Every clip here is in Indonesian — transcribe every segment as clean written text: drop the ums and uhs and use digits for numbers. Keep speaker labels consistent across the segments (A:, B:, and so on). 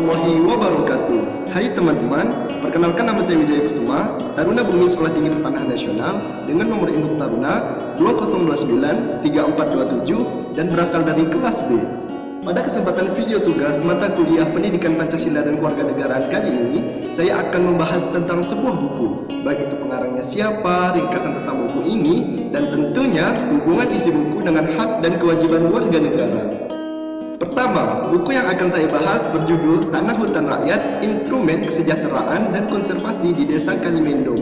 A: warahmatullahi wabarakatuh. Hai teman-teman, perkenalkan nama saya Wijaya Kusuma, Taruna Bumi Sekolah Tinggi Pertanahan Nasional dengan nomor induk Taruna 20293427 dan berasal dari kelas B. Pada kesempatan video tugas mata kuliah Pendidikan Pancasila dan Kewarganegaraan kali ini, saya akan membahas tentang sebuah buku, baik itu pengarangnya siapa, ringkasan tentang buku ini, dan tentunya hubungan isi buku dengan hak dan kewajiban warga negara. Pertama, buku yang akan saya bahas berjudul Tanah Hutan Rakyat, Instrumen Kesejahteraan dan Konservasi di Desa Kalimendong.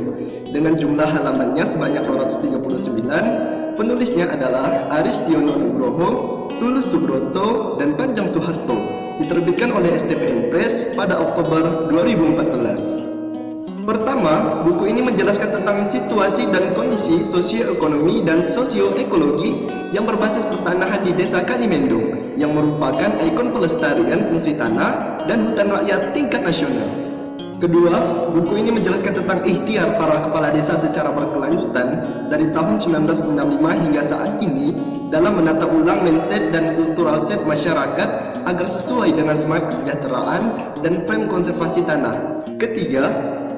A: Dengan jumlah halamannya sebanyak 239, penulisnya adalah Aristiono Nugroho, Tulus Subroto, dan Panjang Soeharto. Diterbitkan oleh STPN Press pada Oktober 2014. Pertama, buku ini menjelaskan tentang situasi dan kondisi sosioekonomi dan sosioekologi yang berbasis pertanahan di Desa Kalimendong, yang merupakan ikon pelestarian fungsi tanah dan hutan rakyat tingkat nasional. Kedua, buku ini menjelaskan tentang ikhtiar para kepala desa secara berkelanjutan dari tahun 1965 hingga saat ini dalam menata ulang mindset dan kultural set masyarakat agar sesuai dengan semangat kesejahteraan dan frame konservasi tanah. Ketiga,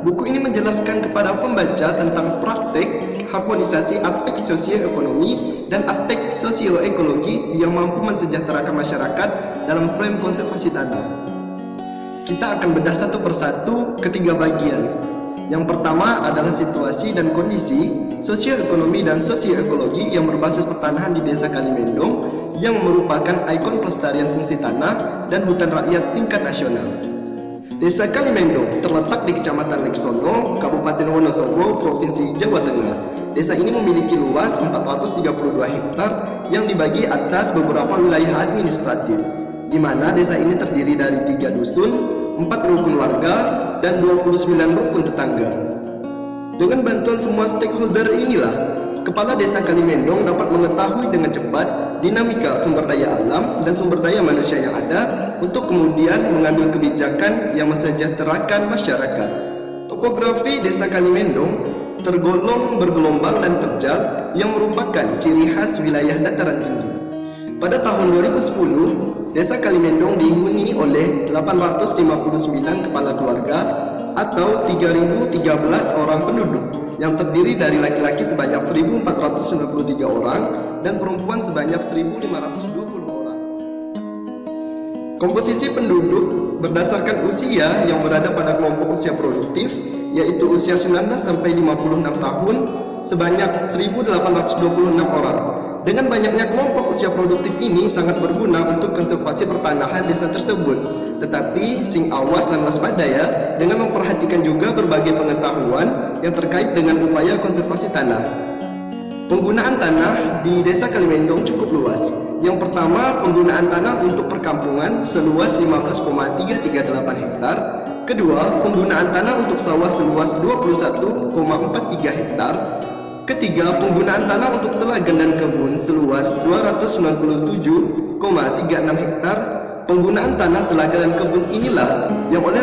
A: buku ini menjelaskan kepada pembaca tentang praktek harmonisasi aspek sosioekonomi dan aspek sosioekologi yang mampu mensejahterakan masyarakat dalam frame konservasi tanah. Kita akan bedah satu persatu ketiga bagian. Yang pertama adalah situasi dan kondisi sosioekonomi dan sosioekologi yang berbasis pertanahan di Desa Kalimendong yang merupakan ikon pelestarian fungsi tanah dan hutan rakyat tingkat nasional. Desa Kalimendong terletak di Kecamatan Leksono, Kabupaten Wonosobo, Provinsi Jawa Tengah. Desa ini memiliki luas 432 hektar yang dibagi atas beberapa wilayah administratif, di mana desa ini terdiri dari 3 dusun, 4 rukun warga, dan 29 rukun tetangga. Dengan bantuan semua stakeholder inilah, Kepala Desa Kalimendong dapat mengetahui dengan cepat dinamika sumber daya alam dan sumber daya manusia yang ada untuk kemudian mengambil kebijakan yang mensejahterakan masyarakat. Topografi Desa Kalimendong tergolong bergelombang dan terjal yang merupakan ciri khas wilayah dataran tinggi. Pada tahun 2010, Desa Kalimendong dihuni oleh 859 kepala keluarga atau 3.013 orang penduduk yang terdiri dari laki-laki sebanyak 1.493 orang dan perempuan sebanyak 1.520 orang. Komposisi penduduk berdasarkan usia yang berada pada kelompok usia produktif, yaitu usia 19 sampai 56 tahun sebanyak 1.826 orang. Dengan banyaknya kelompok usia produktif ini sangat berguna untuk konservasi pertanahan desa tersebut. Tetapi sing awas dan waspada ya, dengan memperhatikan juga berbagai pengetahuan yang terkait dengan upaya konservasi tanah. Penggunaan tanah di Desa Kalimendong cukup luas. Yang pertama, penggunaan tanah untuk perkampungan seluas 15,338 hektar. Kedua, penggunaan tanah untuk sawah seluas 21,43 hektar. Ketiga, penggunaan tanah untuk telaga dan kebun seluas 297,36 hektar. Penggunaan tanah telaga dan kebun inilah yang oleh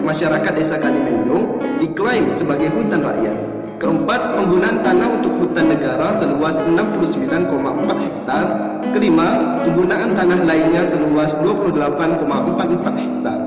A: masyarakat Desa Kalimendong diklaim sebagai hutan rakyat. Keempat, penggunaan tanah untuk hutan negara seluas 69,4 hektar. Kelima, penggunaan tanah lainnya seluas 28,44 hektar.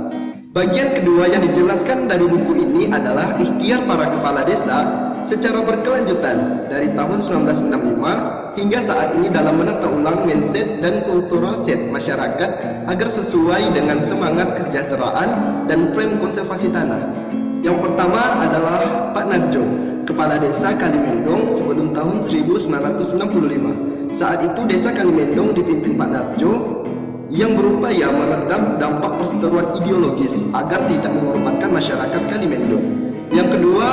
A: Bagian kedua yang dijelaskan dari buku ini adalah ikhtiar para kepala desa secara berkelanjutan dari tahun 1965 hingga saat ini dalam menata ulang mindset dan kultural set masyarakat agar sesuai dengan semangat kesejahteraan dan frame konservasi tanah. Yang pertama adalah Pak Narjo, Kepala Desa Kalimendong sebelum tahun 1965. Saat itu Desa Kalimendong dipimpin Pak Narjo yang berupaya meredam dampak perseteruan ideologis agar tidak mengorbankan masyarakat Kalimendong. Yang kedua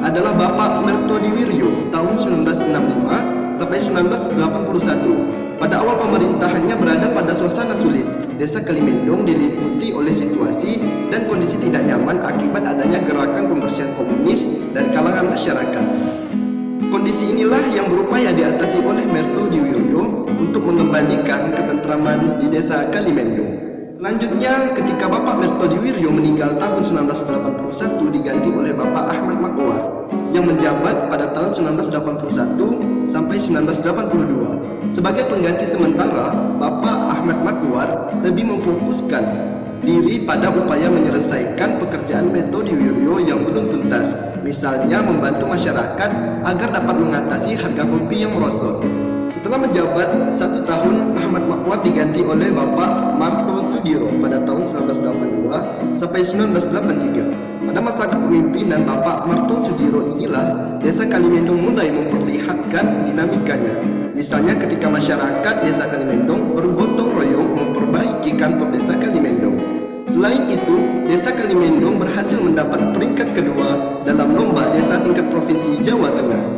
A: adalah Bapak Mertodiwiryo tahun 1965 sampai 1981. Pada awal pemerintahannya berada pada suasana sulit. Desa Kalimendong diliputi oleh situasi dan kondisi tidak nyaman akibat adanya gerakan pembersihan komunis dan kalangan masyarakat. Kondisi inilah yang berupaya diatasi oleh Mertodiwiryo untuk mengembalikan ketentraman di Desa Kalimendong. Selanjutnya, ketika Bapak Mertodiwiryo meninggal tahun 1981 diganti oleh Bapak Ahmad Makowar yang menjabat pada tahun 1981 sampai 1982. Sebagai pengganti sementara, Bapak Ahmad Makowar lebih memfokuskan diri pada upaya menyelesaikan pekerjaan Beto Diwirio yang belum tuntas, misalnya membantu masyarakat agar dapat mengatasi harga kopi yang merosot. Setelah menjabat 1 tahun, Ahmad Makmur diganti oleh Bapak Marto Sudiro pada tahun 1982 sampai 1983. Pada masa kepemimpinan Bapak Marto Sudiro inilah Desa Kalimendong mulai memperlihatkan dinamikanya. Misalnya ketika masyarakat Desa Kalimendong bergotong royong memperbaiki kantor Desa Kalimendong. Selain itu, Desa Kalimendong berhasil mendapat peringkat kedua dalam lomba desa tingkat provinsi Jawa Tengah.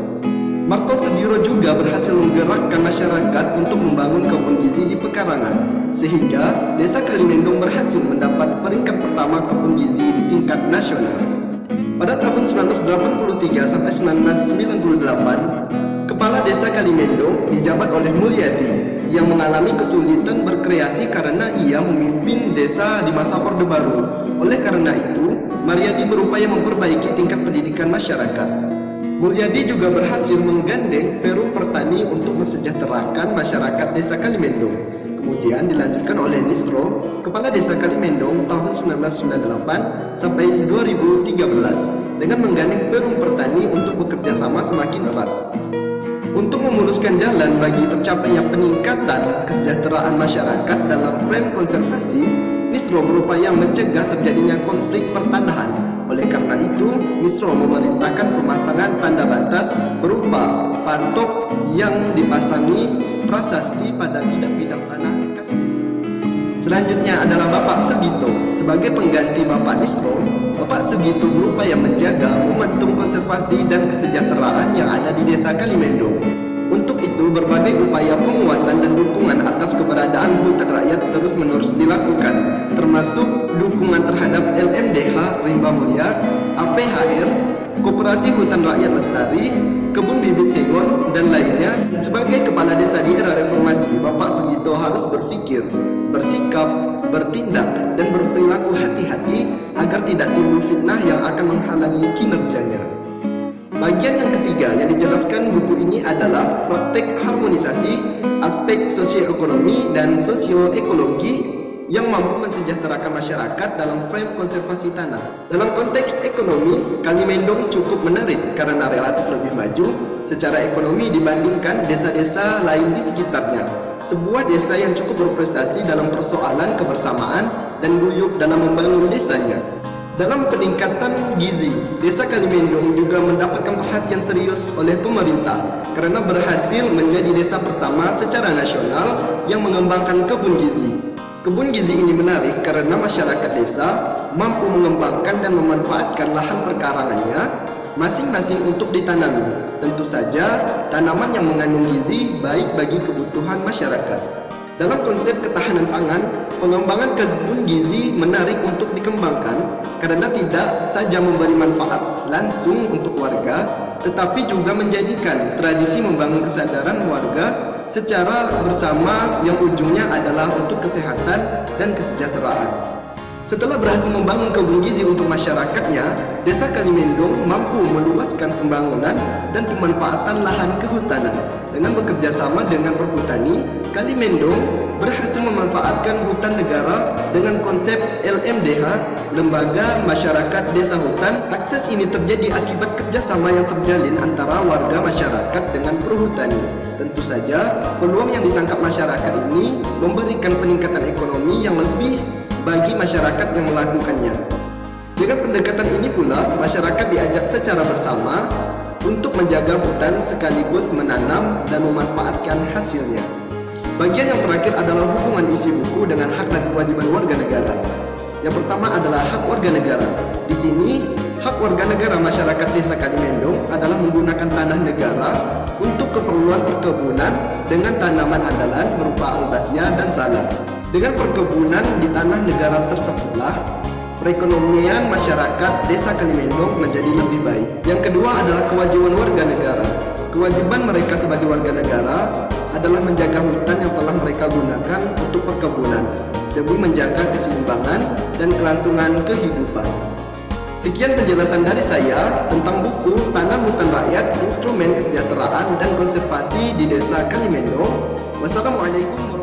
A: Marto Sudiro juga berhasil menggerakkan masyarakat untuk membangun kebun gizi di pekarangan, sehingga Desa Kalimendong berhasil mendapat peringkat pertama kebun gizi di tingkat nasional. Pada tahun 1983 sampai 1998, Kepala Desa Kalimendong dijabat oleh Mulyadi yang mengalami kesulitan berkreasi karena ia memimpin desa di masa Orde Baru. Oleh karena itu, Mulyadi berupaya memperbaiki tingkat pendidikan masyarakat. Mulyadi juga berhasil menggandeng Perum Pertani untuk mensejahterakan masyarakat Desa Kalimendong. Kemudian dilanjutkan oleh Nisro, Kepala Desa Kalimendong tahun 1998 sampai 2013 dengan menggandeng Perum Pertani untuk bekerja sama semakin erat. Untuk memuluskan jalan bagi tercapainya peningkatan kesejahteraan masyarakat dalam frame konservasi, Nisro berupaya mencegah terjadinya konflik pertanahan. Oleh karena itu, Nisro memerintahkan pemasangan tanda batas berupa patok yang dipasangi prasasti pada bidang-bidang tanah khas. Selanjutnya adalah Bapak Sugito. Sebagai pengganti Bapak Nisro, Bapak Sugito berupaya menjaga momentum konservasi dan kesejahteraan yang ada di Desa Kalimendong. Untuk itu, berbagai upaya penguatan dan dukungan atas keberadaan hutan rakyat terus-menerus dilakukan, termasuk dukungan terhadap LMDH Rimba Mulia, APHR, Koperasi Hutan Rakyat Lestari, Kebun Bibit Sengon, dan lainnya. Sebagai kepala desa di era reformasi, Bapak Sugito harus berpikir, bersikap, bertindak, dan berperilaku hati-hati agar tidak timbul fitnah yang akan menghalangi kinerjanya. Bagian yang ketiga yang dijelaskan buku ini adalah praktek harmonisasi aspek sosioekonomi dan sosioekologi yang mampu mensejahterakan masyarakat dalam frame konservasi tanah. Dalam konteks ekonomi, Kalimendong cukup menarik karena relatif lebih maju secara ekonomi dibandingkan desa-desa lain di sekitarnya. Sebuah desa yang cukup berprestasi dalam persoalan kebersamaan dan guyup dalam membangun desanya. Dalam peningkatan gizi, Desa Kalimendong juga mendapatkan perhatian serius oleh pemerintah karena berhasil menjadi desa pertama secara nasional yang mengembangkan kebun gizi. Kebun gizi ini menarik karena masyarakat desa mampu mengembangkan dan memanfaatkan lahan perkarangannya masing-masing untuk ditanami. Tentu saja, tanaman yang mengandung gizi baik bagi kebutuhan masyarakat. Dalam konsep ketahanan pangan, pengembangan kebun gizi menarik untuk dikembangkan karena tidak saja memberi manfaat langsung untuk warga, tetapi juga menjadikan tradisi membangun kesadaran warga secara bersama yang ujungnya adalah untuk kesehatan dan kesejahteraan. Setelah berhasil membangun kebun gizi untuk masyarakatnya, Desa Kalimendong mampu meluaskan pembangunan dan pemanfaatan lahan kehutanan. Dengan bekerja sama dengan Perhutani, Kalimendong berhasil memanfaatkan hutan negara dengan konsep LMDH, Lembaga Masyarakat Desa Hutan. Akses ini terjadi akibat kerjasama yang terjalin antara warga masyarakat dengan Perhutani. Tentu saja, peluang yang ditangkap masyarakat ini memberikan peningkatan ekonomi yang lebih bagi masyarakat yang melakukannya. Dengan pendekatan ini pula, masyarakat diajak secara bersama untuk menjaga hutan sekaligus menanam dan memanfaatkan hasilnya. Bagian yang terakhir adalah hubungan isi buku dengan hak dan kewajiban warga negara. Yang pertama adalah hak warga negara. Di sini, hak warga negara masyarakat Desa Kalimendong adalah menggunakan tanah negara untuk keperluan perkebunan dengan tanaman andalan berupa albasia dan salam. Dengan perkebunan di tanah negara tersebutlah perekonomian masyarakat Desa Kalimendong menjadi lebih baik. Yang kedua adalah kewajiban warga negara. Kewajiban mereka sebagai warga negara adalah menjaga hutan yang telah mereka gunakan untuk perkebunan demi menjaga keseimbangan dan kelangsungan kehidupan. Sekian penjelasan dari saya tentang buku Tanah Hutan Rakyat, Instrumen Kesejahteraan dan Konservasi di Desa Kalimendong. Wassalamualaikum warahmatullahi wabarakatuh.